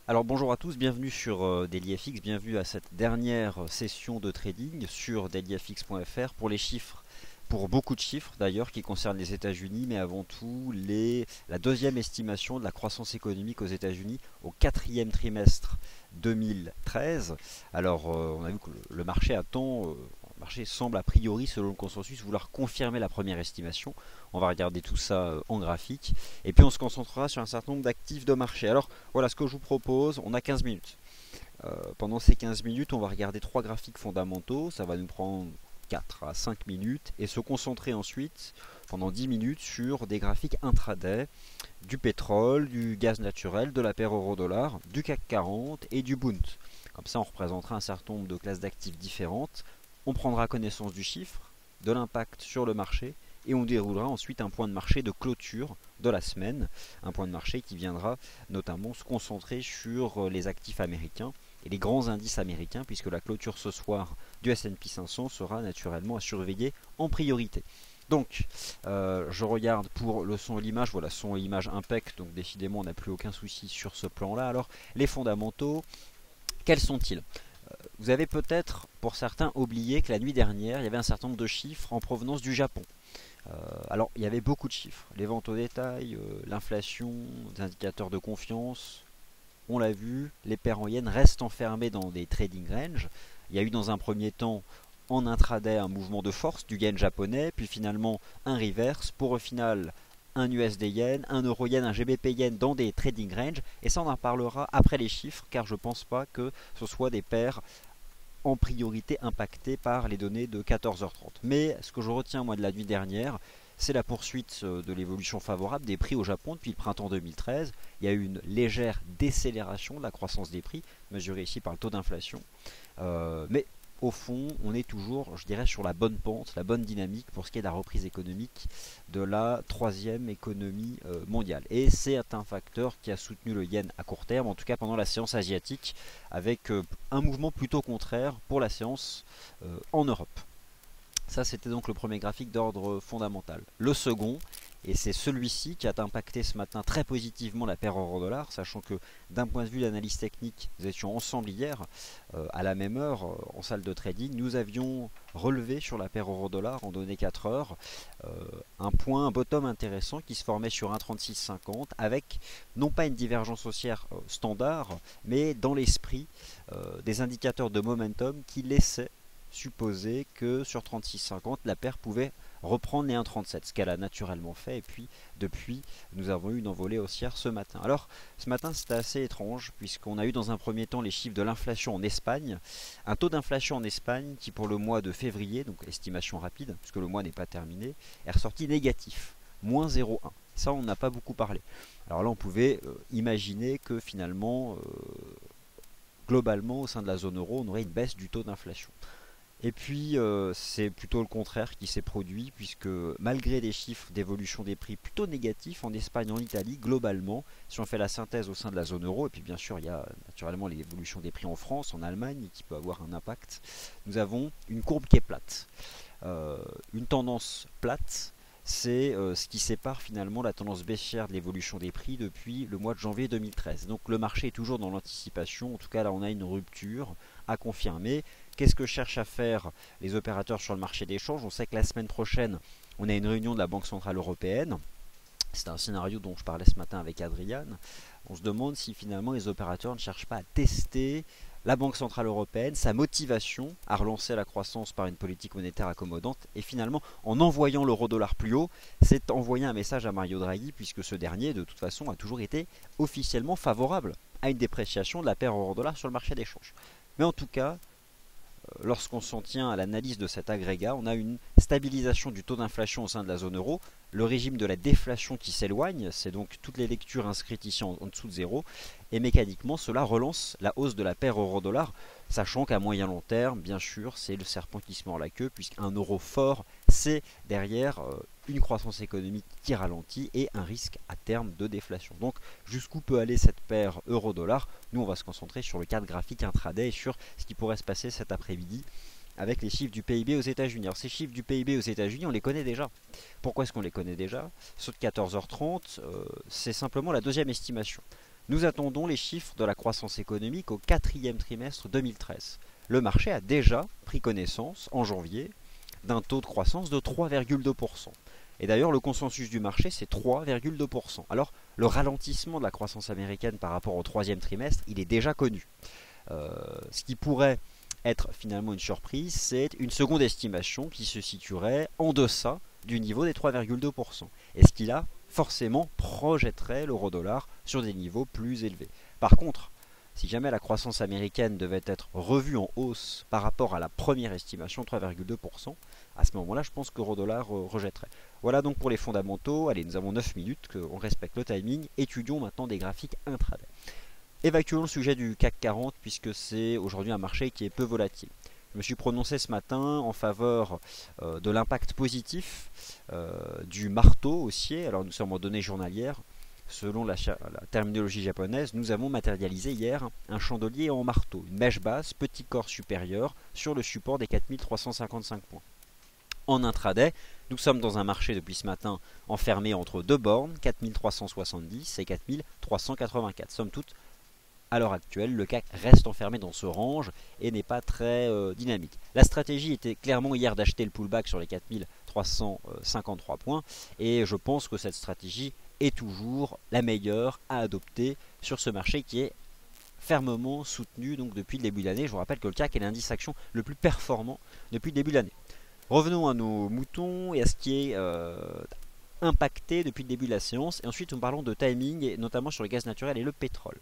Alors bonjour à tous, bienvenue sur DailyFX, bienvenue à cette dernière session de trading sur dailyfx.fr pour les chiffres, pour beaucoup de chiffres d'ailleurs qui concernent les États-Unis, mais avant tout la deuxième estimation de la croissance économique aux États-Unis au quatrième trimestre 2013. Alors on a vu que le marché attend, le marché semble a priori selon le consensus vouloir confirmer la première estimation. On va regarder tout ça en graphique et puis on se concentrera sur un certain nombre d'actifs de marché. Alors voilà ce que je vous propose, on a 15 minutes. Pendant ces 15 minutes, on va regarder trois graphiques fondamentaux, ça va nous prendre 4 à 5 minutes et se concentrer ensuite pendant 10 minutes sur des graphiques intraday du pétrole, du gaz naturel, de la paire euro-dollar, du CAC 40 et du Bund. Comme ça, on représentera un certain nombre de classes d'actifs différentes, on prendra connaissance du chiffre, de l'impact sur le marché et on déroulera ensuite un point de marché de clôture de la semaine, un point de marché qui viendra notamment se concentrer sur les actifs américains et les grands indices américains, puisque la clôture ce soir du S&P 500 sera naturellement à surveiller en priorité. Donc, je regarde pour le son et l'image, voilà, son et image impec, donc décidément on n'a plus aucun souci sur ce plan-là. Alors, les fondamentaux, quels sont-ils? Vous avez peut-être, pour certains, oublié que la nuit dernière, il y avait un certain nombre de chiffres en provenance du Japon. Alors, il y avait beaucoup de chiffres. Les ventes au détail, l'inflation, les indicateurs de confiance. On l'a vu, les paires en yens restent enfermées dans des trading ranges. Il y a eu dans un premier temps, en intraday, un mouvement de force du yen japonais, puis finalement un reverse, pour au final un USD yen, un euro yen, un GBP yen dans des trading ranges. Et ça, on en parlera après les chiffres, car je ne pense pas que ce soit des paires en priorité impacté par les données de 14h30. Mais ce que je retiens moi de la nuit dernière, c'est la poursuite de l'évolution favorable des prix au Japon depuis le printemps 2013. Il y a eu une légère décélération de la croissance des prix, mesurée ici par le taux d'inflation. Mais au fond, on est toujours, je dirais, sur la bonne pente, la bonne dynamique pour ce qui est de la reprise économique de la troisième économie mondiale. Et c'est un facteur qui a soutenu le yen à court terme, en tout cas pendant la séance asiatique, avec un mouvement plutôt contraire pour la séance en Europe. Ça, c'était donc le premier graphique d'ordre fondamental. Le second, et c'est celui-ci qui a impacté ce matin très positivement la paire euro-dollar, sachant que d'un point de vue d'analyse technique, nous étions ensemble hier, à la même heure, en salle de trading, nous avions relevé sur la paire euro-dollar en données 4 heures, un point, un bottom intéressant qui se formait sur 1,3650 avec non pas une divergence haussière standard, mais dans l'esprit des indicateurs de momentum qui laissaient supposer que sur 36,50 la paire pouvait reprendre les 1,37, ce qu'elle a naturellement fait, et puis depuis nous avons eu une envolée haussière ce matin. Alors ce matin c'était assez étrange puisqu'on a eu dans un premier temps les chiffres de l'inflation en Espagne, un taux d'inflation en Espagne qui pour le mois de février, donc estimation rapide puisque le mois n'est pas terminé, est ressorti négatif, moins 0,1. Ça on n'a pas beaucoup parlé. Alors là on pouvait imaginer que finalement globalement au sein de la zone euro on aurait une baisse du taux d'inflation. Et puis c'est plutôt le contraire qui s'est produit puisque malgré des chiffres d'évolution des prix plutôt négatifs en Espagne, en Italie, globalement, si on fait la synthèse au sein de la zone euro, et puis bien sûr il y a naturellement l'évolution des prix en France, en Allemagne qui peut avoir un impact, nous avons une courbe qui est plate. Une tendance plate, c'est ce qui sépare finalement la tendance baissière de l'évolution des prix depuis le mois de janvier 2013. Donc le marché est toujours dans l'anticipation, en tout cas là on a une rupture à confirmer. Qu'est-ce que cherchent à faire les opérateurs sur le marché des changes? On sait que la semaine prochaine, on a une réunion de la Banque Centrale Européenne. C'est un scénario dont je parlais ce matin avec Adriane. On se demande si finalement les opérateurs ne cherchent pas à tester la Banque Centrale Européenne, sa motivation à relancer la croissance par une politique monétaire accommodante. Et finalement, en envoyant l'euro-dollar plus haut, c'est envoyer un message à Mario Draghi, puisque ce dernier, de toute façon, a toujours été officiellement favorable à une dépréciation de la paire euro-dollar sur le marché des changes. Mais en tout cas, lorsqu'on s'en tient à l'analyse de cet agrégat, on a une stabilisation du taux d'inflation au sein de la zone euro, le régime de la déflation qui s'éloigne, c'est donc toutes les lectures inscrites ici en dessous de zéro, et mécaniquement cela relance la hausse de la paire euro-dollar, sachant qu'à moyen long terme, bien sûr, c'est le serpent qui se mord la queue, puisqu'un euro fort, c'est derrière une croissance économique qui ralentit et un risque à terme de déflation. Donc jusqu'où peut aller cette paire euro-dollar? Nous on va se concentrer sur le cadre graphique intraday et sur ce qui pourrait se passer cet après-midi avec les chiffres du PIB aux États-Unis. Alors ces chiffres du PIB aux États-Unis, on les connaît déjà. Pourquoi est-ce qu'on les connaît déjà? Ceux de 14h30, c'est simplement la deuxième estimation. Nous attendons les chiffres de la croissance économique au quatrième trimestre 2013. Le marché a déjà pris connaissance, en janvier, d'un taux de croissance de 3,2%. Et d'ailleurs, le consensus du marché, c'est 3,2%. Alors, le ralentissement de la croissance américaine par rapport au troisième trimestre, il est déjà connu. Ce qui pourrait être finalement une surprise, c'est une seconde estimation qui se situerait en deçà du niveau des 3,2%. Et ce qui là, forcément, projetterait l'euro-dollar sur des niveaux plus élevés. Par contre, si jamais la croissance américaine devait être revue en hausse par rapport à la première estimation, 3,2%, à ce moment-là, je pense que l'euro-dollar rejetterait. Voilà donc pour les fondamentaux. Allez, nous avons 9 minutes, on respecte le timing. Étudions maintenant des graphiques intraday. Évacuons le sujet du CAC 40 puisque c'est aujourd'hui un marché qui est peu volatile. Je me suis prononcé ce matin en faveur de l'impact positif du marteau haussier. Alors nous sommes en données journalières. Selon la terminologie japonaise, nous avons matérialisé hier un chandelier en marteau, une mèche basse, petit corps supérieur, sur le support des 4355 points. En intraday, nous sommes dans un marché depuis ce matin enfermé entre deux bornes, 4370 et 4384. Somme toute, à l'heure actuelle, le CAC reste enfermé dans ce range et n'est pas très dynamique. La stratégie était clairement hier d'acheter le pullback sur les 4353 points et je pense que cette stratégie est toujours la meilleure à adopter sur ce marché qui est fermement soutenu donc depuis le début de l'année. Je vous rappelle que le CAC est l'indice action le plus performant depuis le début de l'année. Revenons à nos moutons et à ce qui est impacté depuis le début de la séance. Et ensuite, nous parlons de timing, et notamment sur le gaz naturel et le pétrole.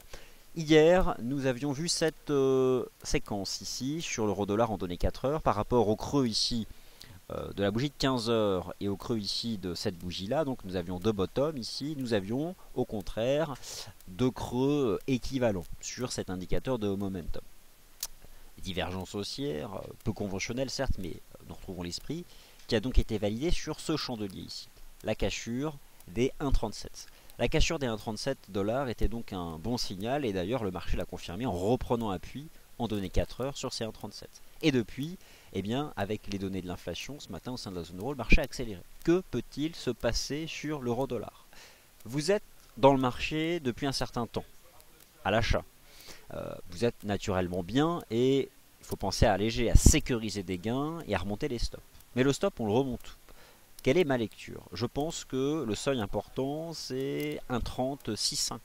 Hier, nous avions vu cette séquence ici sur l'euro-dollar en données 4 heures par rapport au creux ici de la bougie de 15 heures et au creux ici de cette bougie-là. Donc nous avions deux bottoms ici, nous avions au contraire deux creux équivalents sur cet indicateur de momentum. Divergence haussière, peu conventionnelle certes, mais nous retrouvons l'esprit, qui a donc été validé sur ce chandelier ici, la cassure des 1,37. La cassure des 1,37 $ était donc un bon signal et d'ailleurs le marché l'a confirmé en reprenant appui en données 4 heures sur ces 1,37. Et depuis, eh bien, avec les données de l'inflation ce matin au sein de la zone euro, le marché a accéléré. Que peut-il se passer sur l'euro-dollar? Vous êtes dans le marché depuis un certain temps, à l'achat. Vous êtes naturellement bien et il faut penser à alléger, à sécuriser des gains et à remonter les stops. Mais le stop, on le remonte. Quelle est ma lecture? Je pense que le seuil important, c'est un 36,50.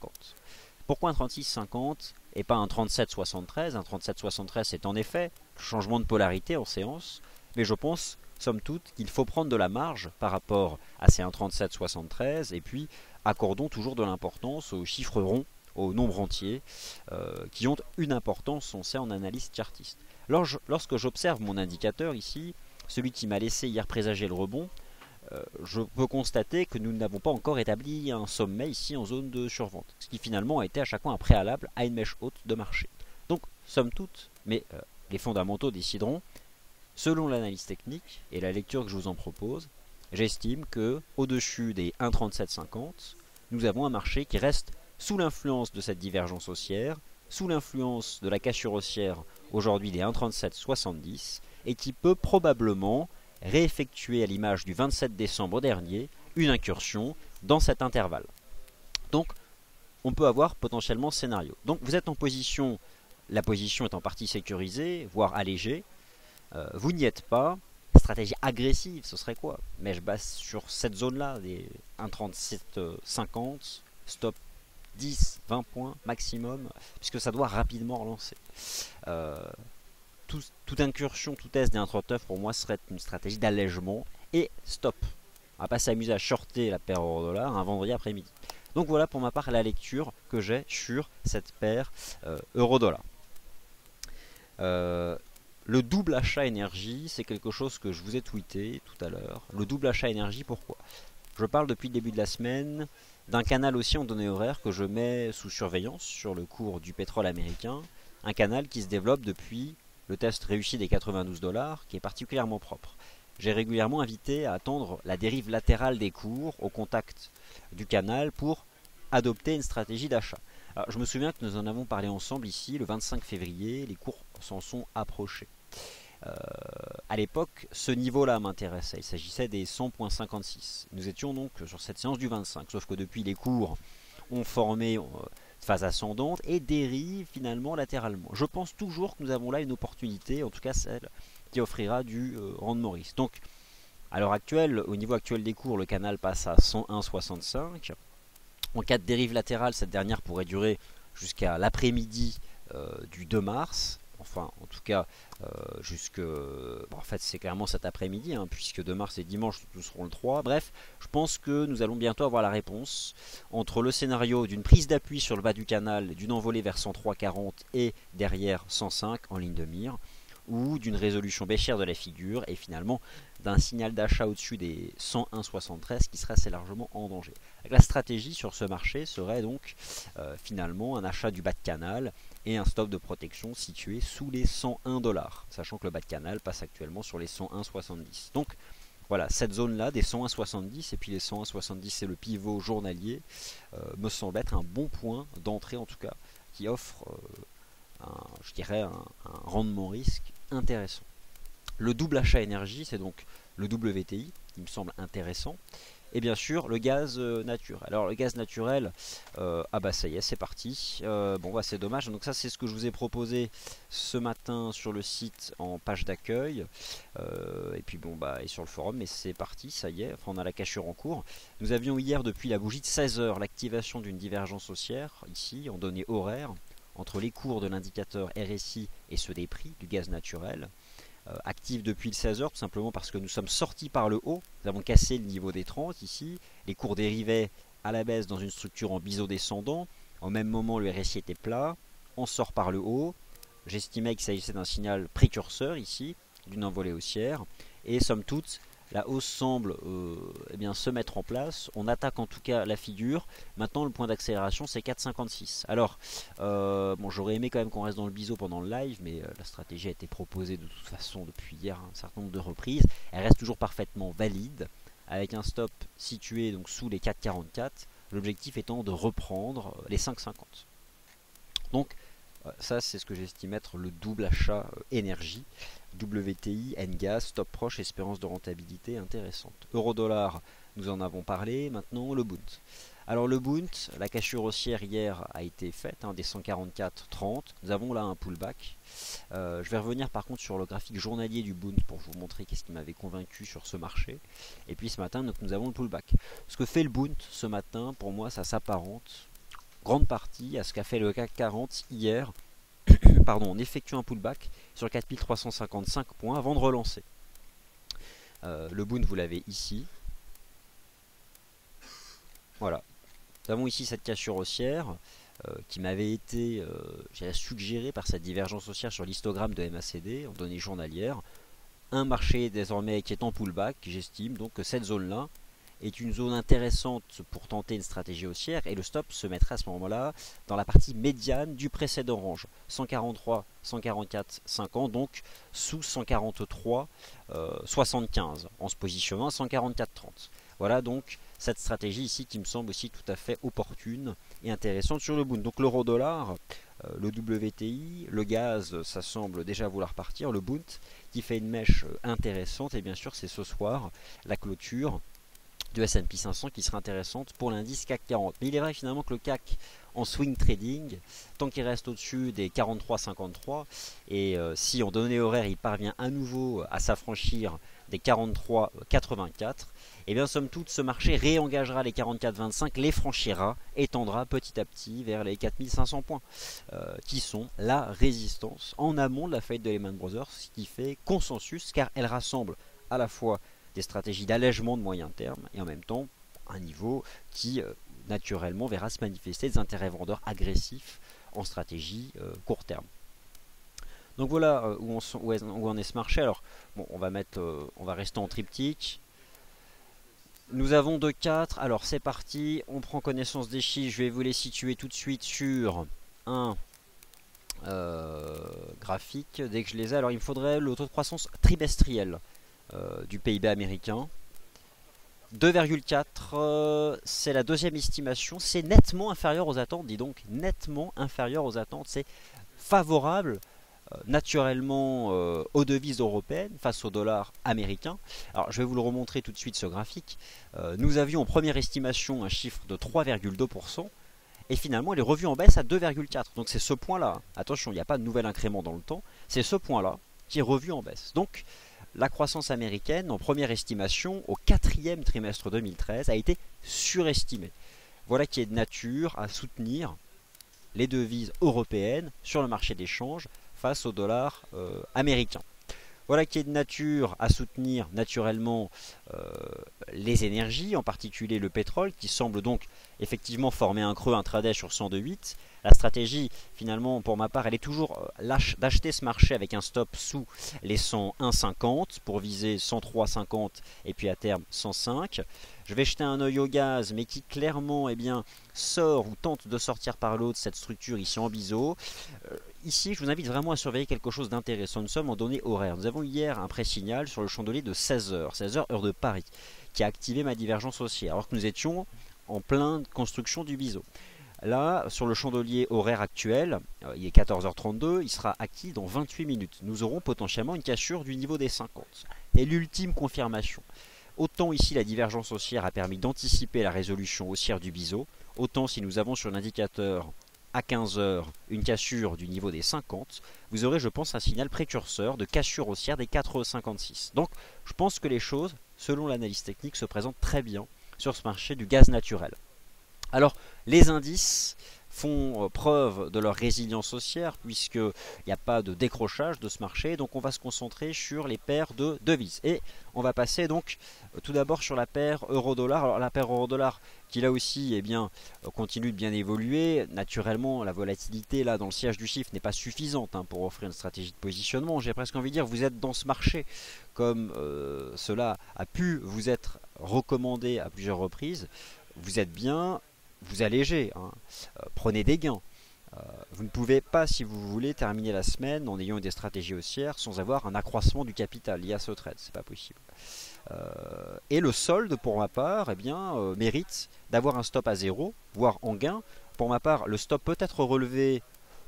Pourquoi un 36,50 et pas un 37,73? Un 37,73, c'est en effet le changement de polarité en séance, mais je pense, somme toute, qu'il faut prendre de la marge par rapport à ces 1,37,73 et puis accordons toujours de l'importance aux chiffres ronds, aux nombres entiers, qui ont une importance, on sait, en analyse chartiste. Lorsque j'observe mon indicateur ici, celui qui m'a laissé hier présager le rebond, je peux constater que nous n'avons pas encore établi un sommet ici en zone de survente, ce qui finalement a été à chaque fois un préalable à une mèche haute de marché. Donc, somme toute, mais les fondamentaux décideront, selon l'analyse technique et la lecture que je vous en propose, j'estime que au-dessus des 1,3750, nous avons un marché qui reste sous l'influence de cette divergence haussière, sous l'influence de la cassure haussière aujourd'hui des 1,3770 et qui peut probablement réeffectuer à l'image du 27 décembre dernier une incursion dans cet intervalle. Donc on peut avoir potentiellement ce scénario. Donc vous êtes en position, la position est en partie sécurisée, voire allégée, vous n'y êtes pas. Stratégie agressive, ce serait quoi? Mèche basse sur cette zone-là, des 1,3750, stop 10, 20 points maximum, puisque ça doit rapidement relancer. Toute incursion, tout test des 1,39 pour moi serait une stratégie d'allègement et stop. On va pas s'amuser à shorter la paire euro-dollar un vendredi après-midi. Donc voilà pour ma part la lecture que j'ai sur cette paire euro-dollar. Le double achat énergie, c'est quelque chose que je vous ai tweeté tout à l'heure. Le double achat énergie, pourquoi? Je parle depuis le début de la semaine d'un canal aussi en données horaires que je mets sous surveillance sur le cours du pétrole américain. Un canal qui se développe depuis le test réussi des 92 $, qui est particulièrement propre. J'ai régulièrement invité à attendre la dérive latérale des cours au contact du canal pour adopter une stratégie d'achat. Je me souviens que nous en avons parlé ensemble ici le 25 février, les cours s'en sont approchés. À l'époque, ce niveau-là m'intéressait, il s'agissait des 100,56. Nous étions donc sur cette séance du 25, sauf que depuis les cours ont formé phase ascendante et dérive finalement latéralement. Je pense toujours que nous avons là une opportunité, en tout cas celle qui offrira du rendement risque. Donc à l'heure actuelle, au niveau actuel des cours, le canal passe à 101,65. En cas de dérive latérale, cette dernière pourrait durer jusqu'à l'après-midi du 2 mars. Enfin, en tout cas, jusque... Bon, en fait, c'est clairement cet après-midi, hein, puisque 2 mars et dimanche, nous serons le 3. Bref, je pense que nous allons bientôt avoir la réponse entre le scénario d'une prise d'appui sur le bas du canal, d'une envolée vers 103,40 et derrière 105 en ligne de mire, ou d'une résolution baissière de la figure, et finalement d'un signal d'achat au-dessus des 101,73 qui serait assez largement en danger. La stratégie sur ce marché serait donc finalement un achat du bas de canal et un stop de protection situé sous les 101 $, sachant que le bas de canal passe actuellement sur les 101,70. Donc voilà, cette zone-là des 101,70 et puis les 101,70 c'est le pivot journalier, me semble être un bon point d'entrée en tout cas, qui offre je dirais un rendement risque intéressant. Le double achat énergie, c'est donc le WTI, qui me semble intéressant. Et bien sûr, le gaz naturel. Alors, le gaz naturel, ah bah ça y est, c'est parti. Bon, bah c'est dommage. Donc ça, c'est ce que je vous ai proposé ce matin sur le site en page d'accueil. Et puis bon, bah, et sur le forum, mais c'est parti, ça y est. Enfin, on a la cachure en cours. Nous avions hier, depuis la bougie de 16 h, l'activation d'une divergence haussière, ici, en données horaires, entre les cours de l'indicateur RSI et ceux des prix du gaz naturel. Active depuis le 16 h, tout simplement parce que nous sommes sortis par le haut, nous avons cassé le niveau des 30 ici, les cours dérivaient à la baisse dans une structure en biseau descendant, au même moment le RSI était plat, on sort par le haut, j'estimais qu'il s'agissait d'un signal précurseur ici, d'une envolée haussière, et somme toute, la hausse semble eh bien, se mettre en place. On attaque en tout cas la figure. Maintenant, le point d'accélération, c'est 4,56. Alors, bon, j'aurais aimé quand même qu'on reste dans le biseau pendant le live, mais la stratégie a été proposée de toute façon depuis hier un certain nombre de reprises. Elle reste toujours parfaitement valide, avec un stop situé donc sous les 4,44. L'objectif étant de reprendre les 5,50. Donc, ça, c'est ce que j'estime être le double achat énergie. WTI, N-Gas, stop proche, espérance de rentabilité intéressante. Euro-dollar, nous en avons parlé. Maintenant, le Bund. Alors, le Bund, la cachure haussière hier a été faite, des 144,30. Nous avons là un pullback. Je vais revenir par contre sur le graphique journalier du Bund pour vous montrer qu'est-ce qui m'avait convaincu sur ce marché. Et puis ce matin, donc, nous avons le pullback. Ce que fait le Bund ce matin, pour moi, ça s'apparente grande partie à ce qu'a fait le CAC 40 hier, pardon, en effectuant un pullback sur 4355 points avant de relancer. Le Bund, vous l'avez ici. Voilà. Nous avons ici cette cassure haussière qui m'avait été suggérée par cette divergence haussière sur l'histogramme de MACD en données journalières. Un marché désormais qui est en pullback, j'estime donc que cette zone-là est une zone intéressante pour tenter une stratégie haussière et le stop se mettrait à ce moment-là dans la partie médiane du précédent range 143, 144, 50, donc sous 143, 75 en se positionnant à 144, 30. Voilà donc cette stratégie ici qui me semble aussi tout à fait opportune et intéressante sur le Bund. Donc l'euro-dollar, le WTI, le gaz, ça semble déjà vouloir partir. Le Bund qui fait une mèche intéressante et bien sûr c'est ce soir la clôture du S&P 500 qui sera intéressante pour l'indice CAC 40. Mais il est vrai finalement que le CAC en swing trading, tant qu'il reste au-dessus des 43,53 et si en données horaires il parvient à nouveau à s'affranchir des 43,84, et bien somme toute ce marché réengagera les 44,25, les franchira et tendra petit à petit vers les 4500 points qui sont la résistance en amont de la faillite de Lehman Brothers, ce qui fait consensus car elle rassemble à la fois des stratégies d'allègement de moyen terme et en même temps un niveau qui naturellement verra se manifester des intérêts vendeurs agressifs en stratégie court terme. Donc voilà où en est ce marché. Alors bon, on va rester en triptyque. Nous avons 2,4. Alors c'est parti, on prend connaissance des chiffres. Je vais vous les situer tout de suite sur un graphique dès que je les ai. Alors il me faudrait le taux de croissance trimestriel du PIB américain. 2,4, c'est la deuxième estimation. C'est nettement inférieur aux attentes, dis donc, nettement inférieur aux attentes. C'est favorable naturellement aux devises européennes face au dollar américain. Alors je vais vous le remontrer tout de suite ce graphique. Nous avions en première estimation un chiffre de 3,2%. et finalement il est revu en baisse à 2,4. Donc c'est ce point-là, attention, il n'y a pas de nouvel incrément dans le temps, c'est ce point-là qui est revu en baisse. Donc la croissance américaine, en première estimation, au quatrième trimestre 2013, a été surestimée. Voilà qui est de nature à soutenir les devises européennes sur le marché des changes face au dollar américain. Voilà qui est de nature à soutenir naturellement les énergies, en particulier le pétrole, qui semble donc effectivement former un creux intraday sur 102,8. La stratégie, finalement, pour ma part, elle est toujours d'acheter ce marché avec un stop sous les 101,50 pour viser 103,50 et puis à terme 105. Je vais jeter un œil au gaz, mais qui clairement sort ou tente de sortir par l'eau de cette structure ici en biseau. Ici, je vous invite vraiment à surveiller quelque chose d'intéressant. Nous sommes en données horaires. Nous avons hier un pré-signal sur le chandelier de 16h, 16h heure de Paris, qui a activé ma divergence haussière, alors que nous étions en pleine construction du biseau. Là, sur le chandelier horaire actuel, il est 14h32, il sera actif dans 28 minutes. Nous aurons potentiellement une cassure du niveau des 50. Et l'ultime confirmation. Autant ici la divergence haussière a permis d'anticiper la résolution haussière du biseau, autant si nous avons sur l'indicateur à 15h une cassure du niveau des 50, vous aurez je pense un signal précurseur de cassure haussière des 4,56. Donc je pense que les choses, selon l'analyse technique, se présentent très bien sur ce marché du gaz naturel. Alors les indices font preuve de leur résilience haussière puisqu'il n'y a pas de décrochage de ce marché, donc on va se concentrer sur les paires de devises. Et on va passer donc tout d'abord sur la paire euro-dollar. Alors la paire euro-dollar qui là aussi continue de bien évoluer. Naturellement la volatilité là dans le sillage du chiffre n'est pas suffisante pour offrir une stratégie de positionnement. J'ai presque envie de dire vous êtes dans ce marché comme cela a pu vous être recommandé à plusieurs reprises. Vous êtes bien, vous allégez, prenez des gains. Vous ne pouvez pas, si vous voulez, terminer la semaine en ayant des stratégies haussières sans avoir un accroissement du capital lié à ce trade, c'est pas possible. Et le solde, pour ma part, mérite d'avoir un stop à 0, voire en gain. Pour ma part, le stop peut être relevé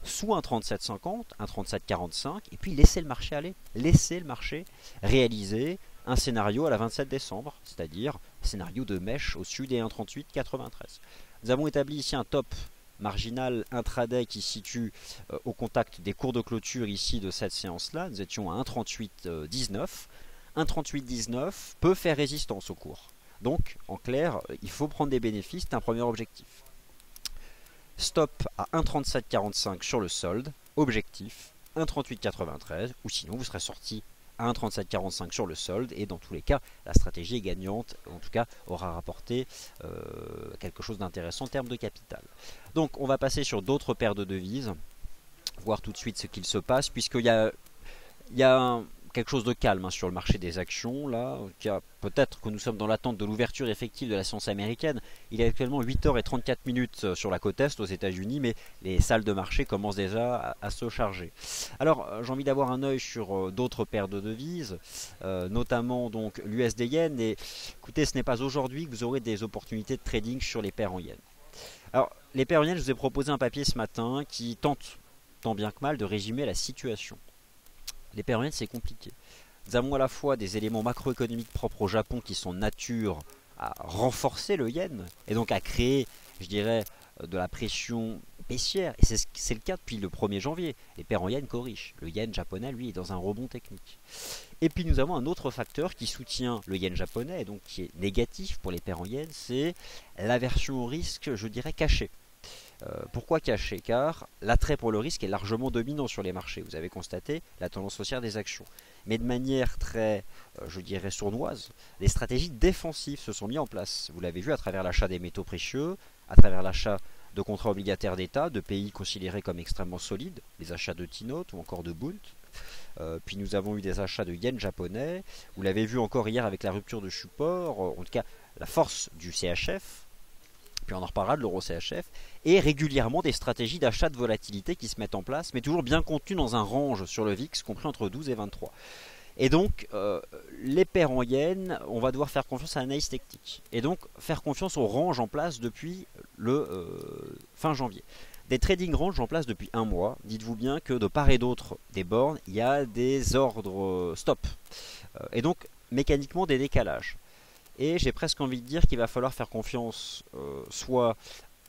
sous un 37,50, un 37,45, et puis laisser le marché aller, laisser le marché réaliser un scénario à la 27 décembre, c'est-à-dire scénario de mèche au-dessus des 1,38,93. Nous avons établi ici un top marginal intraday qui se situe au contact des cours de clôture ici de cette séance-là. Nous étions à 1,38,19. 1,38,19 peut faire résistance au cours. Donc, en clair, il faut prendre des bénéfices, c'est un premier objectif. Stop à 1,37,45 sur le solde, objectif 1,38,93, ou sinon vous serez sorti à 1,37,45 sur le solde, et dans tous les cas, la stratégie est gagnante, en tout cas aura rapporté quelque chose d'intéressant en termes de capital. Donc on va passer sur d'autres paires de devises, voir tout de suite ce qu'il se passe, puisqu'il y a quelque chose de calme sur le marché des actions. Là, peut-être que nous sommes dans l'attente de l'ouverture effective de la séance américaine. Il est actuellement 8h34 sur la côte Est aux États-Unis, mais les salles de marché commencent déjà à se charger. Alors, j'ai envie d'avoir un œil sur d'autres paires de devises, notamment donc l'USD Yen. Et écoutez, ce n'est pas aujourd'hui que vous aurez des opportunités de trading sur les paires en Yen. Alors, les paires en Yen, je vous ai proposé un papier ce matin qui tente, tant bien que mal, de résumer la situation. Les paires en Yen, c'est compliqué. Nous avons à la fois des éléments macroéconomiques propres au Japon qui sont nature à renforcer le yen et donc à créer, je dirais, de la pression baissière. Et c'est le cas depuis le 1er janvier. Les paires en yen corrigent. Le yen japonais, lui, est dans un rebond technique. Et puis nous avons un autre facteur qui soutient le yen japonais et donc qui est négatif pour les paires en yen, c'est l'aversion au risque, je dirais, cachée. Pourquoi caché? Car l'attrait pour le risque est largement dominant sur les marchés. Vous avez constaté la tendance haussière des actions. Mais de manière très, je dirais, sournoise, les stratégies défensives se sont mises en place. Vous l'avez vu à travers l'achat des métaux précieux, à travers l'achat de contrats obligataires d'État, de pays considérés comme extrêmement solides, les achats de T-Note ou encore de Bund. Puis nous avons eu des achats de yen japonais. Vous l'avez vu encore hier avec la rupture de support, en tout cas la force du CHF. Puis on en reparlera de l'euro CHF, et régulièrement des stratégies d'achat de volatilité qui se mettent en place, mais toujours bien contenues dans un range sur le VIX compris entre 12 et 23. Et donc, les paires en yen, on va devoir faire confiance à l'analyse technique. Et donc, faire confiance au range en place depuis le fin janvier. Des trading ranges en place depuis un mois. Dites-vous bien que de part et d'autre des bornes, il y a des ordres stop. Et donc, mécaniquement, des décalages. Et j'ai presque envie de dire qu'il va falloir faire confiance soit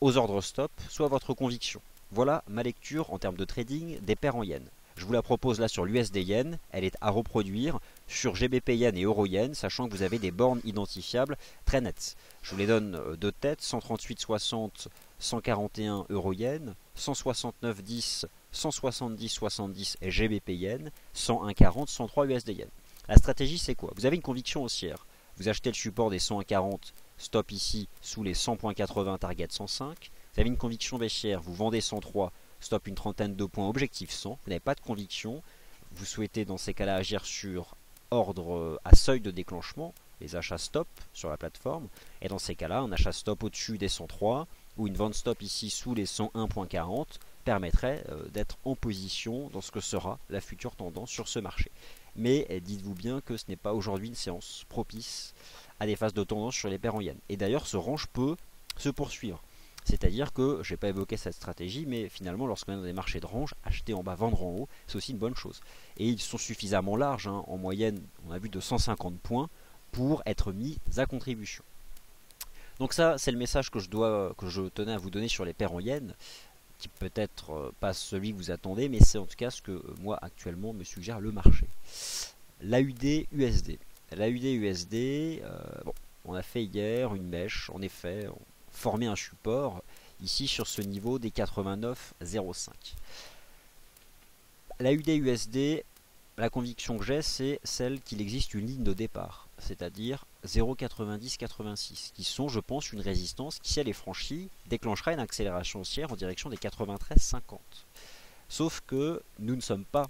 aux ordres stop, soit à votre conviction. Voilà ma lecture en termes de trading des paires en yens. Je vous la propose là sur l'USD Yen, elle est à reproduire sur GBP Yen et Euro Yen, sachant que vous avez des bornes identifiables très nettes. Je vous les donne de tête, 138,60, 141 Euro Yen, 169,10, 170,70 GBP Yen, 101,40, 103 USD Yen. La stratégie c'est quoi? Vous avez une conviction haussière, vous achetez le support des 101,40, stop ici sous les 100.80, target 105. Vous avez une conviction baissière, vous vendez 103, stop une trentaine de points, objectif 100. Vous n'avez pas de conviction, vous souhaitez dans ces cas-là agir sur ordre à seuil de déclenchement, les achats stop sur la plateforme. Et dans ces cas-là, un achat stop au-dessus des 103 ou une vente stop ici sous les 101.40 permettrait d'être en position dans ce que sera la future tendance sur ce marché. Mais dites-vous bien que ce n'est pas aujourd'hui une séance propice à des phases de tendance sur les paires en yens. Et d'ailleurs, ce range peut se poursuivre. C'est-à-dire que, je n'ai pas évoqué cette stratégie, mais finalement, lorsqu'on est dans des marchés de range, acheter en bas, vendre en haut, c'est aussi une bonne chose. Et ils sont suffisamment larges, hein, en moyenne, on a vu de 150 points, pour être mis à contribution. Donc ça, c'est le message que je tenais à vous donner sur les paires en yens, qui peut-être pas celui que vous attendez, mais c'est en tout cas ce que moi, actuellement, me suggère le marché. L'AUD-USD. L'AUD-USD, bon, on a fait hier une mèche, en effet, former un support ici sur ce niveau des 89,05. La UD-USD, la conviction que j'ai, c'est celle qu'il existe une ligne de départ, c'est-à-dire 0,9086, qui sont, je pense, une résistance qui, si elle est franchie, déclenchera une accélération haussière en direction des 93,50. Sauf que nous ne sommes pas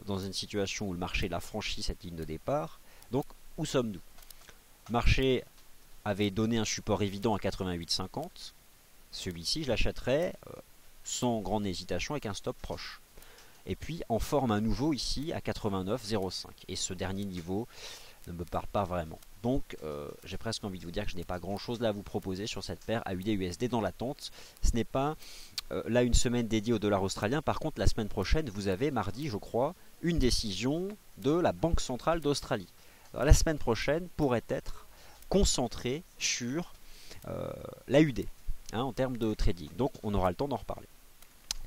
dans une situation où le marché l'a franchi, cette ligne de départ. Donc, où sommes-nous? Le marché avait donné un support évident à 88,50. Celui-ci, je l'achèterais sans grande hésitation avec un stop proche. Et puis, en forme à nouveau ici à 89,05. Et ce dernier niveau ne me parle pas vraiment. Donc, j'ai presque envie de vous dire que je n'ai pas grand-chose là à vous proposer sur cette paire AUD-USD dans l'attente. Ce n'est pas là une semaine dédiée au dollar australien. Par contre, la semaine prochaine, vous avez mardi, je crois, une décision de la Banque centrale d'Australie. La semaine prochaine pourrait être concentré sur l'AUD en termes de trading. Donc on aura le temps d'en reparler.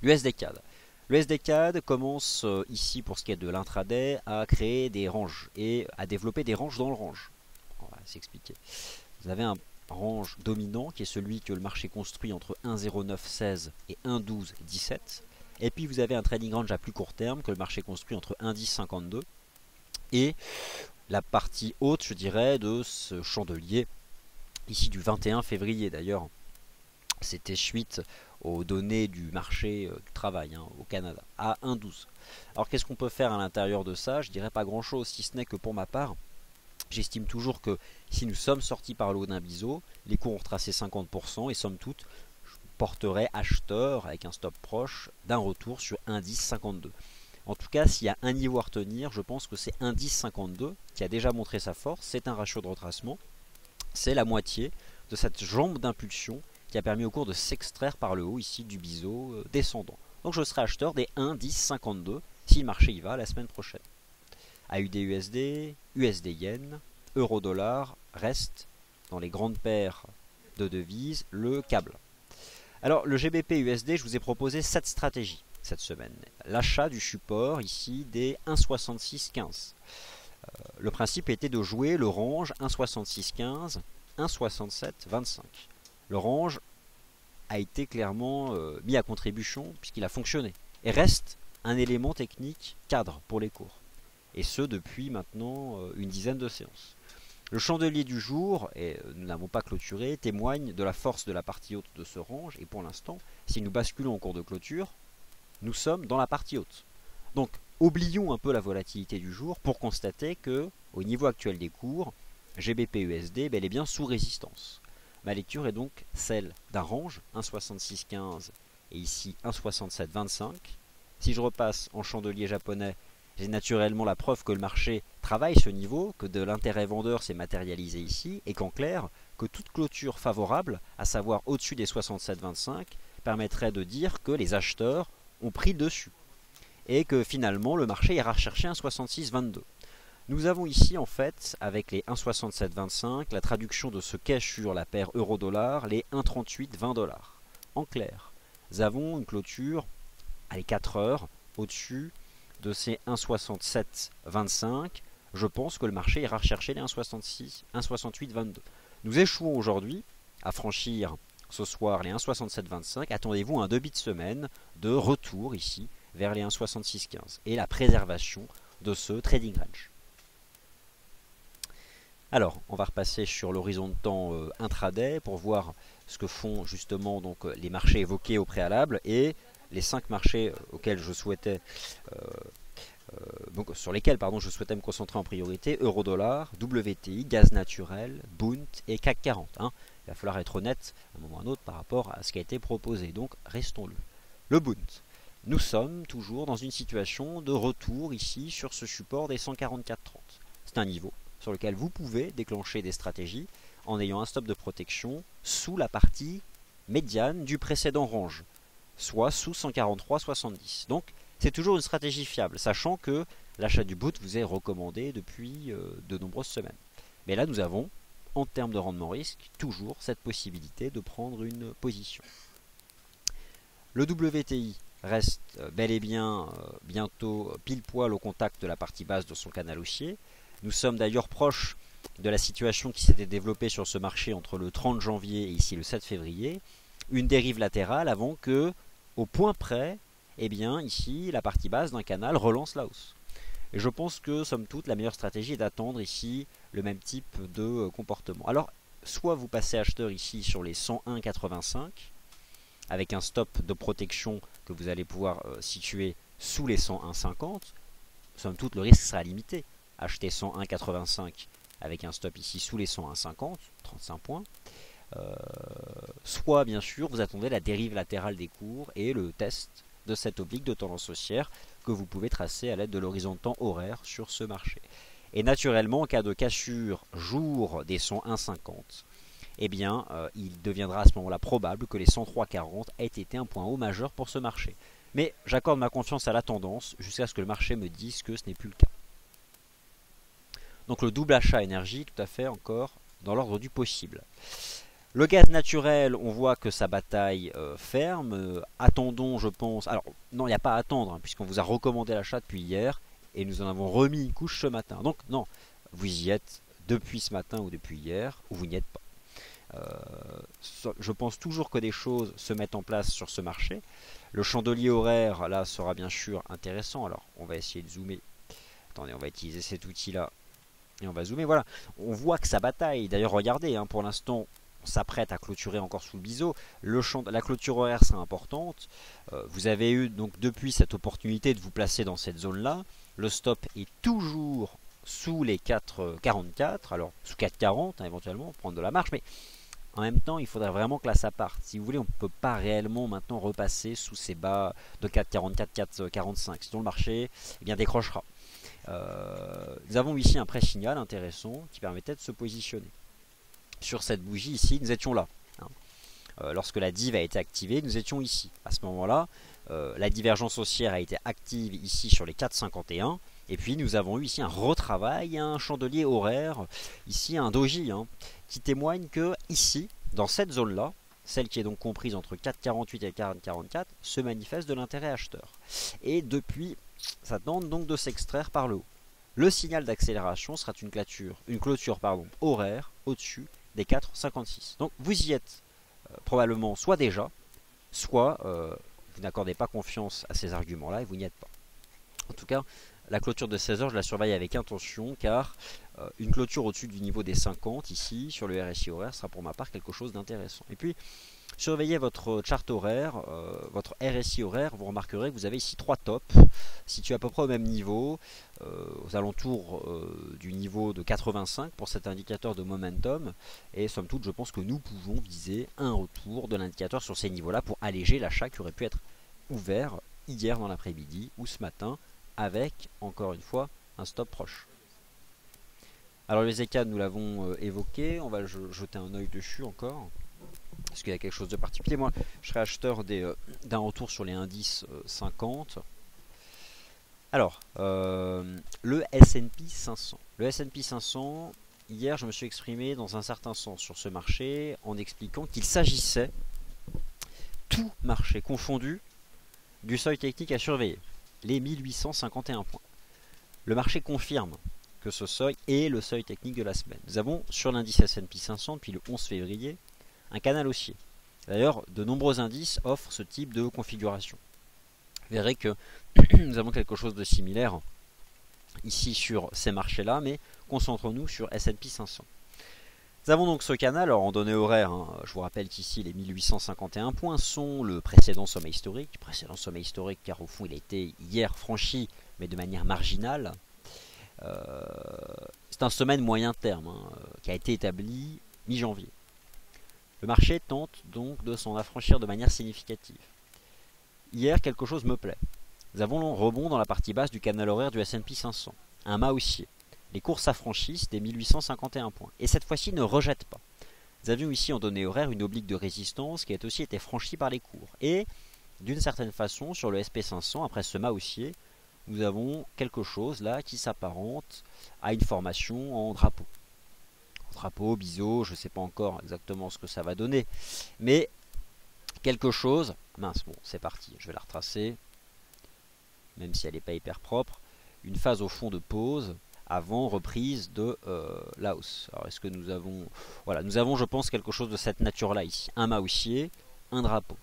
L'USD CAD. L'USD CAD commence ici pour ce qui est de l'intraday à créer des ranges et à développer des ranges dans le range. On va s'expliquer. Vous avez un range dominant qui est celui que le marché construit entre 1,0916 et 1,1217. Et puis vous avez un trading range à plus court terme que le marché construit entre 1,1052 et la partie haute, je dirais, de ce chandelier, ici du 21 février d'ailleurs. C'était suite aux données du marché du travail au Canada, à 1,12. Alors qu'est-ce qu'on peut faire à l'intérieur de ça? Je dirais pas grand-chose, si ce n'est que pour ma part, j'estime toujours que si nous sommes sortis par le haut d'un biseau, les cours ont retracé 50% et somme toute, je porterai acheteur avec un stop proche d'un retour sur 1,1052. En tout cas, s'il y a un niveau à retenir, je pense que c'est 1,1052 qui a déjà montré sa force. C'est un ratio de retracement. C'est la moitié de cette jambe d'impulsion qui a permis au cours de s'extraire par le haut ici du biseau descendant. Donc je serai acheteur des 1,1052 si le marché y va la semaine prochaine. AUD-USD, USD-Yen, Euro-Dollar reste dans les grandes paires de devises le câble. Alors le GBP-USD, je vous ai proposé 7 stratégies cette semaine. L'achat du support ici des 1,6615. Le principe était de jouer le range 1,6615, 1,6725. Le range a été clairement mis à contribution puisqu'il a fonctionné et reste un élément technique cadre pour les cours. Et ce depuis maintenant une dizaine de séances. Le chandelier du jour, et nous n'avons pas clôturé, témoigne de la force de la partie haute de ce range. Et pour l'instant, si nous basculons en cours de clôture, nous sommes dans la partie haute. Donc, oublions un peu la volatilité du jour pour constater que, au niveau actuel des cours, GBP-USD bel et bien sous résistance. Ma lecture est donc celle d'un range 1,6615 et ici 1,6725. Si je repasse en chandelier japonais, j'ai naturellement la preuve que le marché travaille ce niveau, que de l'intérêt vendeur s'est matérialisé ici, et qu'en clair, que toute clôture favorable, à savoir au-dessus des 67,25, permettrait de dire que les acheteurs ont pris dessus, et que finalement le marché ira chercher un 66,22. Nous avons ici en fait, avec les 1,6725, la traduction de ce qu'est sur la paire euro-dollar, les 1,38,20 $. en clair. Nous avons une clôture, allez 4 heures, au-dessus de ces 1,6725. Je pense que le marché ira rechercher les 1,66, 1,6822. Nous échouons aujourd'hui à franchir ce soir les 1,6725. Attendez-vous un début de semaine de retour ici vers les 1,6615 et la préservation de ce trading range. Alors, on va repasser sur l'horizon de temps intraday pour voir ce que font justement donc les marchés évoqués au préalable et les 5 marchés auxquels je souhaitais donc sur lesquels je souhaitais me concentrer en priorité: euro-dollar, WTI, gaz naturel, Bund et CAC 40. Il va falloir être honnête à un moment ou à un autre par rapport à ce qui a été proposé, donc restons-le. Le Bund, nous sommes toujours dans une situation de retour ici sur ce support des 144,30. C'est un niveau sur lequel vous pouvez déclencher des stratégies en ayant un stop de protection sous la partie médiane du précédent range, soit sous 143,70. Donc c'est toujours une stratégie fiable, sachant que l'achat du boot vous est recommandé depuis de nombreuses semaines. Mais là nous avons, en termes de rendement risque, toujours cette possibilité de prendre une position. Le WTI reste bel et bien bientôt pile poil au contact de la partie basse de son canal haussier. Nous sommes d'ailleurs proches de la situation qui s'était développée sur ce marché entre le 30 janvier et ici le 7 février. Une dérive latérale avant que, au point près, eh bien ici la partie basse d'un canal relance la hausse. Et je pense que somme toute la meilleure stratégie est d'attendre ici le même type de comportement. Alors soit vous passez acheteur ici sur les 101,85 avec un stop de protection que vous allez pouvoir situer sous les 101,50. Somme toute le risque sera limité. Acheter 101,85 avec un stop ici sous les 101,50, 35 points. Soit bien sûr vous attendez la dérive latérale des cours et le test de cette oblique de tendance haussière que vous pouvez tracer à l'aide de l'horizon de temps horaire sur ce marché. Et naturellement en cas de cassure jour des 101,50, eh bien il deviendra à ce moment-là probable que les 103,40 aient été un point haut majeur pour ce marché. Mais j'accorde ma confiance à la tendance jusqu'à ce que le marché me dise que ce n'est plus le cas. Donc le double achat énergie tout à fait encore dans l'ordre du possible. Le gaz naturel, on voit que sa bataille ferme. Attendons, je pense. Alors, non, il n'y a pas à attendre, puisqu'on vous a recommandé l'achat depuis hier et nous en avons remis une couche ce matin. Donc, non, vous y êtes depuis ce matin ou depuis hier, ou vous n'y êtes pas. Je pense toujours que des choses se mettent en place sur ce marché. Le chandelier horaire, là, sera bien sûr intéressant. Alors, on va essayer de zoomer. Attendez, on va utiliser cet outil-là. Et on va zoomer, voilà. On voit que ça bataille. D'ailleurs, regardez, pour l'instant, on s'apprête à clôturer encore sous le biseau. La clôture horaire sera importante. Vous avez eu donc depuis cette opportunité de vous placer dans cette zone-là. Le stop est toujours sous les 4,44. Alors, sous 4,40 éventuellement, pour prendre de la marche. Mais en même temps, il faudrait vraiment que là ça parte. Si vous voulez, on ne peut pas réellement maintenant repasser sous ces bas de 4,44, 4,45. Sinon, le marché décrochera. Nous avons ici un pré-signal intéressant qui permettait de se positionner. Sur cette bougie ici, nous étions là. Lorsque la div a été activée, nous étions ici. À ce moment-là, la divergence haussière a été active ici sur les 4,51. Et puis nous avons eu ici un retravail, un chandelier horaire, ici un doji, qui témoigne que ici, dans cette zone-là, celle qui est donc comprise entre 4,48 et 4,44, se manifeste de l'intérêt acheteur. Et depuis, ça tente donc de s'extraire par le haut. Le signal d'accélération sera une clôture horaire au-dessus des 4,56. Donc vous y êtes probablement soit déjà, soit vous n'accordez pas confiance à ces arguments-là et vous n'y êtes pas. En tout cas, la clôture de 16 heures, je la surveille avec intention car une clôture au-dessus du niveau des 50 ici sur le RSI horaire sera pour ma part quelque chose d'intéressant. Et puis, surveillez votre chart horaire, votre RSI horaire, vous remarquerez que vous avez ici 3 tops situés à peu près au même niveau, aux alentours du niveau de 85 pour cet indicateur de momentum. Et somme toute, je pense que nous pouvons viser un retour de l'indicateur sur ces niveaux-là pour alléger l'achat qui aurait pu être ouvert hier dans l'après-midi ou ce matin avec, encore une fois, un stop proche. Alors les ECAD, nous l'avons évoqué, on va jeter un œil dessus encore. Est-ce qu'il y a quelque chose de particulier? Moi, je serais acheteur d'un retour sur les indices 50. Alors, le S&P 500. Le S&P 500, hier, je me suis exprimé dans un certain sens sur ce marché en expliquant qu'il s'agissait tout marché confondu, du seuil technique à surveiller, les 1851 points. Le marché confirme que ce seuil est le seuil technique de la semaine. Nous avons sur l'indice S&P 500 depuis le 11 février un canal haussier. D'ailleurs, de nombreux indices offrent ce type de configuration. Vous verrez que nous avons quelque chose de similaire ici sur ces marchés-là, mais concentrons-nous sur S&P 500. Nous avons donc ce canal, alors en données horaires, je vous rappelle qu'ici les 1851 points sont le précédent sommet historique, car au fond il a été hier franchi, mais de manière marginale. C'est un sommet de moyen terme qui a été établi mi-janvier. Le marché tente donc de s'en affranchir de manière significative. Hier, quelque chose me plaît. Nous avons le rebond dans la partie basse du canal horaire du S&P 500, un mât haussier. Les cours s'affranchissent des 1851 points, et cette fois-ci ne rejettent pas. Nous avions ici en données horaires une oblique de résistance qui a aussi été franchie par les cours. Et d'une certaine façon, sur le SP500, après ce mât haussier, nous avons quelque chose là qui s'apparente à une formation en drapeau. Drapeau, biseau, je ne sais pas encore exactement ce que ça va donner. Mais quelque chose... Mince, bon, c'est parti, je vais la retracer. Même si elle n'est pas hyper propre. Une phase au fond de pause avant reprise de la hausse. Alors est-ce que nous avons... Voilà, nous avons je pense quelque chose de cette nature-là ici. Un mât haussier, un drapeau.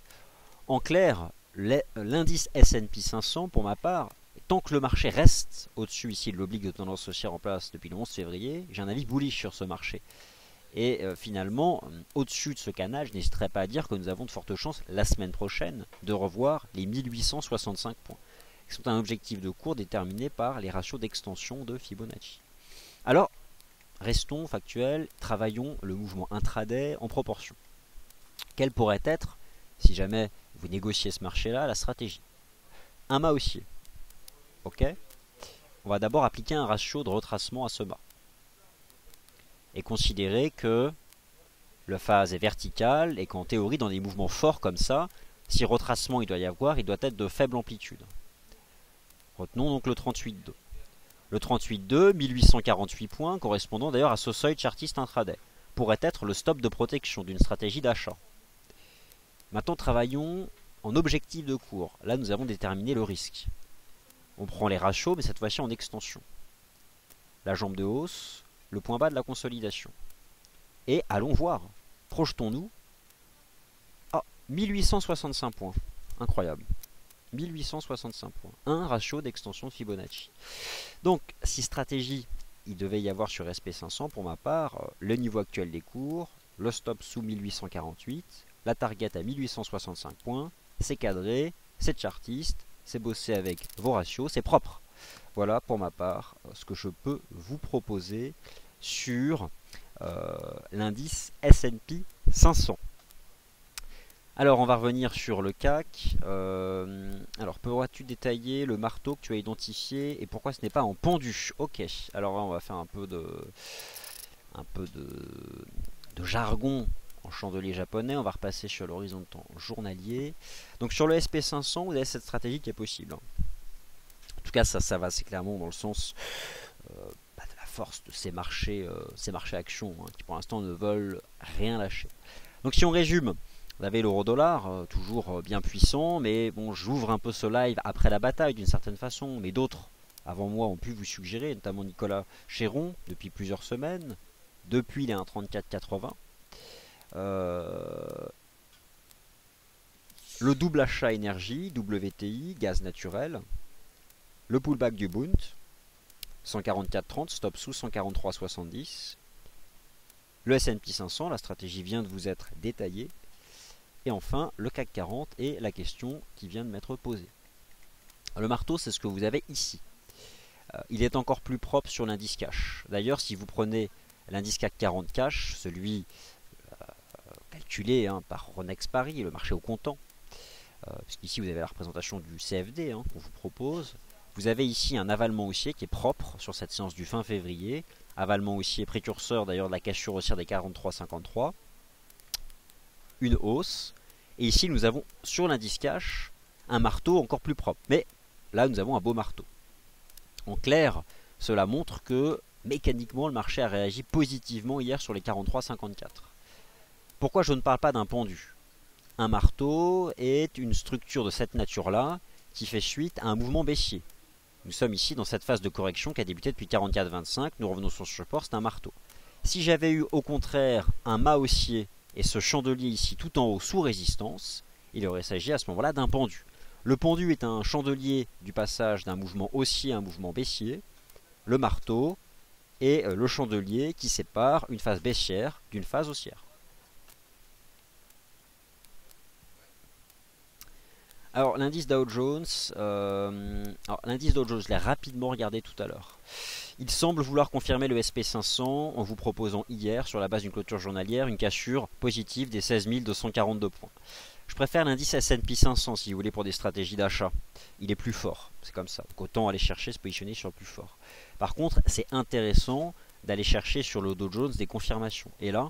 En clair, l'indice S&P 500, pour ma part, tant que le marché reste au-dessus ici de l'oblique de tendance haussière en place depuis le 11 février, j'ai un avis bullish sur ce marché. Et finalement, au-dessus de ce canal, je n'hésiterai pas à dire que nous avons de fortes chances la semaine prochaine de revoir les 1865 points, qui sont un objectif de cours déterminé par les ratios d'extension de Fibonacci. Alors, restons factuels, travaillons le mouvement intraday en proportion. Quelle pourrait être, si jamais vous négociez ce marché-là, la stratégie? Un mât haussier. Ok? On va d'abord appliquer un ratio de retracement à ce mât. Et considérer que la phase est verticale et qu'en théorie, dans des mouvements forts comme ça, si retracement il doit y avoir, il doit être de faible amplitude. Retenons donc le 38.2. Le 38.2, 1848 points, correspondant d'ailleurs à ce seuil chartiste intraday, pourrait être le stop de protection d'une stratégie d'achat. Maintenant, travaillons en objectif de cours. Là, nous avons déterminé le risque. On prend les ratios, mais cette fois-ci en extension. La jambe de hausse, le point bas de la consolidation. Et allons voir. Projetons-nous. Ah, 1865 points. Incroyable. 1865 points. Un ratio d'extension de Fibonacci. Donc, si stratégie il devait y avoir sur SP500, pour ma part, le niveau actuel des cours, le stop sous 1848, la target à 1865 points, c'est cadré, c'est chartiste, c'est bossé avec vos ratios, c'est propre. Voilà pour ma part ce que je peux vous proposer sur l'indice S&P 500. Alors on va revenir sur le CAC. Alors pourrais-tu détailler le marteau que tu as identifié et pourquoi ce n'est pas en pendu? Ok, alors là, on va faire un peu de jargon en chandelier japonais. On va repasser sur l'horizon de temps journalier. Donc sur le SP500, vous avez cette stratégie qui est possible. En tout cas, ça va assez clairement dans le sens de la force de ces marchés actions qui pour l'instant ne veulent rien lâcher. Donc si on résume, vous avez l'euro-dollar, toujours bien puissant, mais bon, j'ouvre un peu ce live après la bataille d'une certaine façon, mais d'autres avant moi ont pu vous suggérer, notamment Nicolas Chéron, depuis plusieurs semaines, depuis les 1,3480. Le double achat énergie, WTI, gaz naturel, le pullback du Bund, 144,30, stop sous 143,70. Le S&P 500, la stratégie vient de vous être détaillée. Et enfin, le CAC 40 et la question qui vient de m'être posée. Le marteau, c'est ce que vous avez ici. Il est encore plus propre sur l'indice cash. D'ailleurs, si vous prenez l'indice CAC 40 cash, celui calculé par Ronex Paris, le marché au comptant, puisqu'ici vous avez la représentation du CFD qu'on vous propose. Vous avez ici un avalement haussier qui est propre sur cette séance du fin février. Avalement haussier précurseur d'ailleurs de la cassure haussière des 43,53. Une hausse. Et ici nous avons sur l'indice cash un marteau encore plus propre. Mais là nous avons un beau marteau. En clair, cela montre que mécaniquement le marché a réagi positivement hier sur les 43,54. Pourquoi je ne parle pas d'un pendu? un marteau est une structure de cette nature-là qui fait suite à un mouvement baissier. Nous sommes ici dans cette phase de correction qui a débuté depuis 44,25. Nous revenons sur ce support, c'est un marteau. Si j'avais eu au contraire un mât haussier et ce chandelier ici tout en haut sous résistance, il aurait s'agi à ce moment-là d'un pendu. Le pendu est un chandelier du passage d'un mouvement haussier à un mouvement baissier. Le marteau est le chandelier qui sépare une phase baissière d'une phase haussière. Alors l'indice Dow Jones, je l'ai rapidement regardé tout à l'heure. Il semble vouloir confirmer le SP500 en vous proposant hier, sur la base d'une clôture journalière, une cassure positive des 16 242 points. Je préfère l'indice S&P 500 si vous voulez pour des stratégies d'achat. Il est plus fort, c'est comme ça. Donc autant aller chercher, se positionner sur le plus fort. Par contre, c'est intéressant d'aller chercher sur le Dow Jones des confirmations. Et là,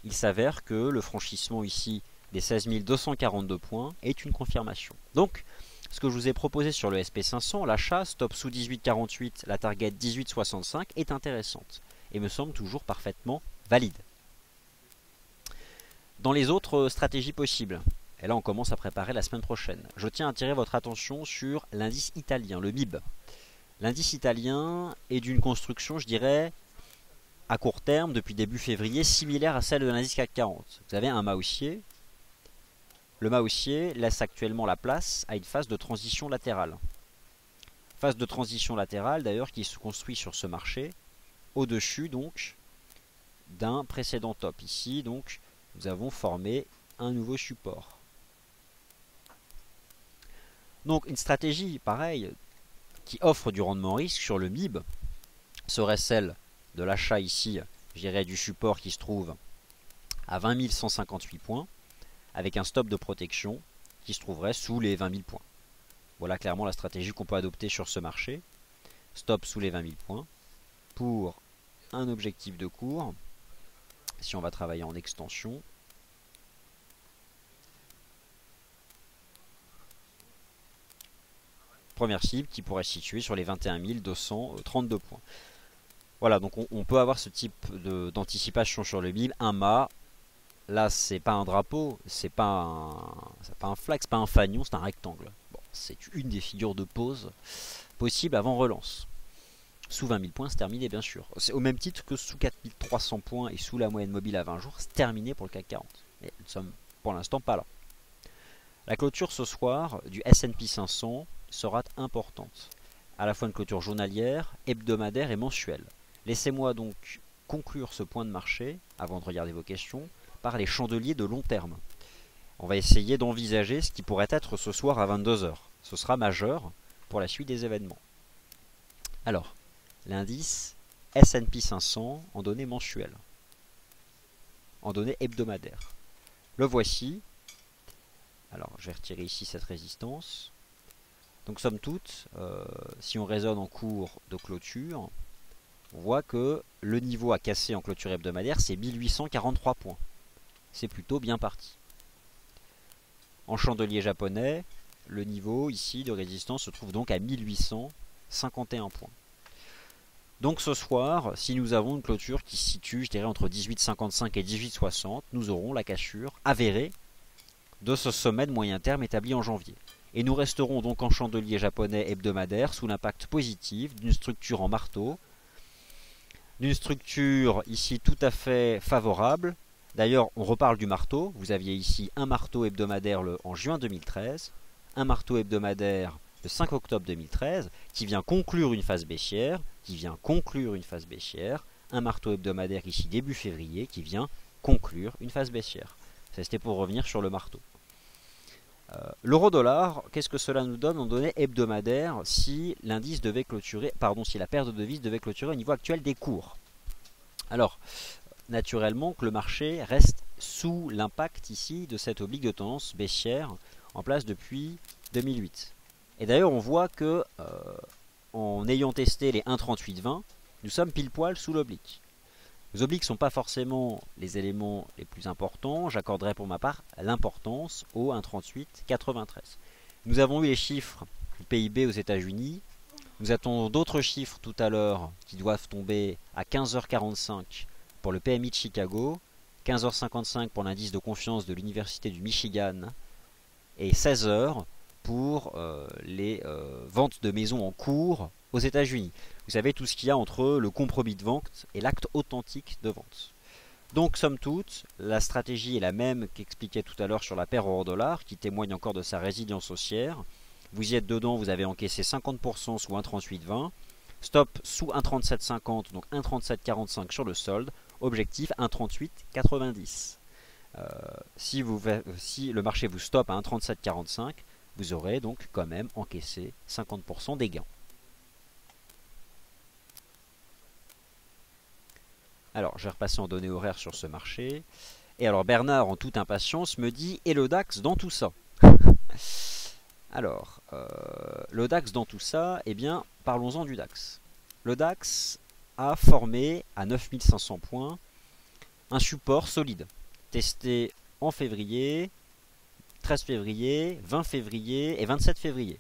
il s'avère que le franchissement ici des 16 242 points est une confirmation. Donc, ce que je vous ai proposé sur le SP500, l'achat, stop sous 18,48, la target 18,65, est intéressante et me semble toujours parfaitement valide. Dans les autres stratégies possibles, et là on commence à préparer la semaine prochaine, je tiens à attirer votre attention sur l'indice italien, le MIB. L'indice italien est d'une construction, je dirais, à court terme, depuis début février, similaire à celle de l'indice CAC 40. Vous avez un mât haussier. Le mât haussier laisse actuellement la place à une phase de transition latérale. Phase de transition latérale d'ailleurs qui se construit sur ce marché, au-dessus donc d'un précédent top. Ici donc nous avons formé un nouveau support. Donc une stratégie pareille qui offre du rendement risque sur le MIB serait celle de l'achat ici, je dirais du support qui se trouve à 20 158 points, avec un stop de protection qui se trouverait sous les 20 000 points. Voilà clairement la stratégie qu'on peut adopter sur ce marché. Stop sous les 20 000 points pour un objectif de cours. Si on va travailler en extension, première cible qui pourrait se situer sur les 21 232 points. Voilà, donc on peut avoir ce type d'anticipation sur le MIB. Un mât. Là, c'est pas un drapeau, c'est pas un flag, c'est pas un fanion, c'est un rectangle. Bon, c'est une des figures de pause possibles avant relance. Sous 20 000 points, c'est terminé, bien sûr. C'est au même titre que sous 4 300 points et sous la moyenne mobile à 20 jours, c'est terminé pour le CAC 40. Mais nous sommes pour l'instant pas là. La clôture ce soir du S&P 500 sera importante. À la fois une clôture journalière, hebdomadaire et mensuelle. Laissez-moi donc conclure ce point de marché, avant de regarder vos questions, par les chandeliers de long terme. On va essayer d'envisager ce qui pourrait être ce soir à 22 h. Ce sera majeur pour la suite des événements. Alors, l'indice S&P 500 en données mensuelles, en données hebdomadaires. Le voici. Alors, je vais retirer ici cette résistance. Donc, somme toute, si on raisonne en cours de clôture, on voit que le niveau à casser en clôture hebdomadaire, c'est 1843 points. C'est plutôt bien parti. En chandelier japonais, le niveau ici de résistance se trouve donc à 1851 points. Donc ce soir, si nous avons une clôture qui se situe, je dirais, entre 18,55 et 18,60, nous aurons la cassure avérée de ce sommet de moyen terme établi en janvier. Et nous resterons donc en chandelier japonais hebdomadaire sous l'impact positif d'une structure en marteau, d'une structure ici tout à fait favorable. D'ailleurs, on reparle du marteau. Vous aviez ici un marteau hebdomadaire en juin 2013, un marteau hebdomadaire le 5 octobre 2013, qui vient conclure une phase baissière, un marteau hebdomadaire ici début février, qui vient conclure une phase baissière. Ça, c'était pour revenir sur le marteau. L'euro-dollar, qu'est-ce que cela nous donne en données hebdomadaires si l'indice devait clôturer, si la paire de devises devait clôturer au niveau actuel des cours? Alors, naturellement que le marché reste sous l'impact ici de cette oblique de tendance baissière en place depuis 2008. Et d'ailleurs on voit que en ayant testé les 1,3820, nous sommes pile poil sous l'oblique. Les obliques ne sont pas forcément les éléments les plus importants, j'accorderai pour ma part l'importance au 1,3893. Nous avons eu les chiffres du PIB aux États-Unis, nous attendons d'autres chiffres tout à l'heure qui doivent tomber à 15h45 pour le PMI de Chicago 15h55 pour l'indice de confiance de l'Université du Michigan et 16h pour les ventes de maisons en cours aux États-Unis. Vous savez tout ce qu'il y a entre le compromis de vente et l'acte authentique de vente. Donc, somme toute, la stratégie est la même qu'expliquait tout à l'heure sur la paire euro-dollar, qui témoigne encore de sa résilience haussière. Vous y êtes dedans, vous avez encaissé 50% sous 1,3820. Stop sous 1,3750, donc 1,3745 sur le solde. Objectif 1,3890. Si le marché vous stoppe à 1,3745, vous aurez donc quand même encaissé 50% des gains. Alors, je vais repasser en données horaires sur ce marché. Et alors, Bernard, en toute impatience, me dit « Et le DAX dans tout ça ?» Alors, le DAX dans tout ça, eh bien, parlons-en du DAX. Le DAX a formé à 9500 points un support solide, testé en février, 13 février, 20 février et 27 février.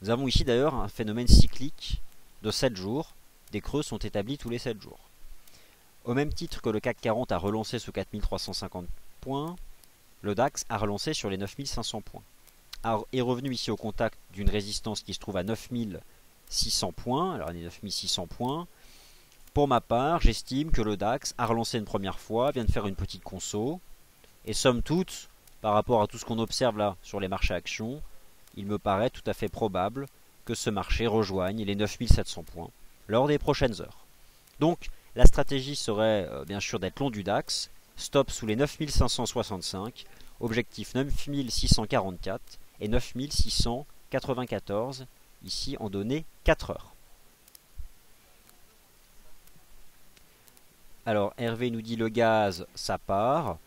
Nous avons ici d'ailleurs un phénomène cyclique de 7 jours. Des creux sont établis tous les 7 jours. Au même titre que le CAC 40 a relancé sous 4350 points, le DAX a relancé sur les 9500 points. Est revenu ici au contact d'une résistance qui se trouve à 9600 points. Alors, les 9600 points. Pour ma part, j'estime que le DAX a relancé une première fois, vient de faire une petite conso. Et somme toute, par rapport à tout ce qu'on observe là sur les marchés actions, il me paraît tout à fait probable que ce marché rejoigne les 9700 points lors des prochaines heures. Donc, la stratégie serait bien sûr d'être long du DAX, stop sous les 9565, objectif 9644 et 9694, ici en données 4 heures. Alors Hervé nous dit le gaz, ça part.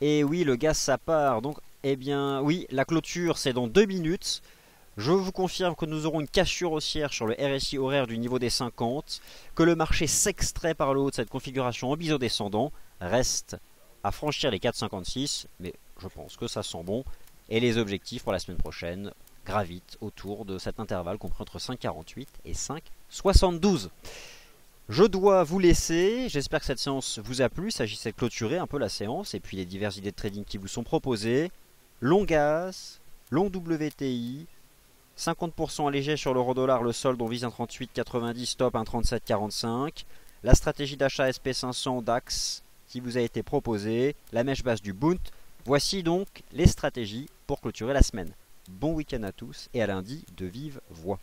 Et oui, le gaz, ça part. Donc, eh bien, oui, la clôture, c'est dans 2 minutes. Je vous confirme que nous aurons une cassure haussière sur le RSI horaire du niveau des 50, que le marché s'extrait par le haut de cette configuration en biseau descendant, reste à franchir les 4,56, mais je pense que ça sent bon. Et les objectifs pour la semaine prochaine gravitent autour de cet intervalle compris entre 5,48 et 5,72. Je dois vous laisser, j'espère que cette séance vous a plu, il s'agissait de clôturer un peu la séance et puis les diverses idées de trading qui vous sont proposées. Long gaz, long WTI, 50% allégé sur l'euro-dollar, le solde on vise 1,3890, stop 1,3745. La stratégie d'achat SP500 DAX qui vous a été proposée, la mèche basse du Bund. Voici donc les stratégies pour clôturer la semaine. Bon week-end à tous et à lundi de vive voix.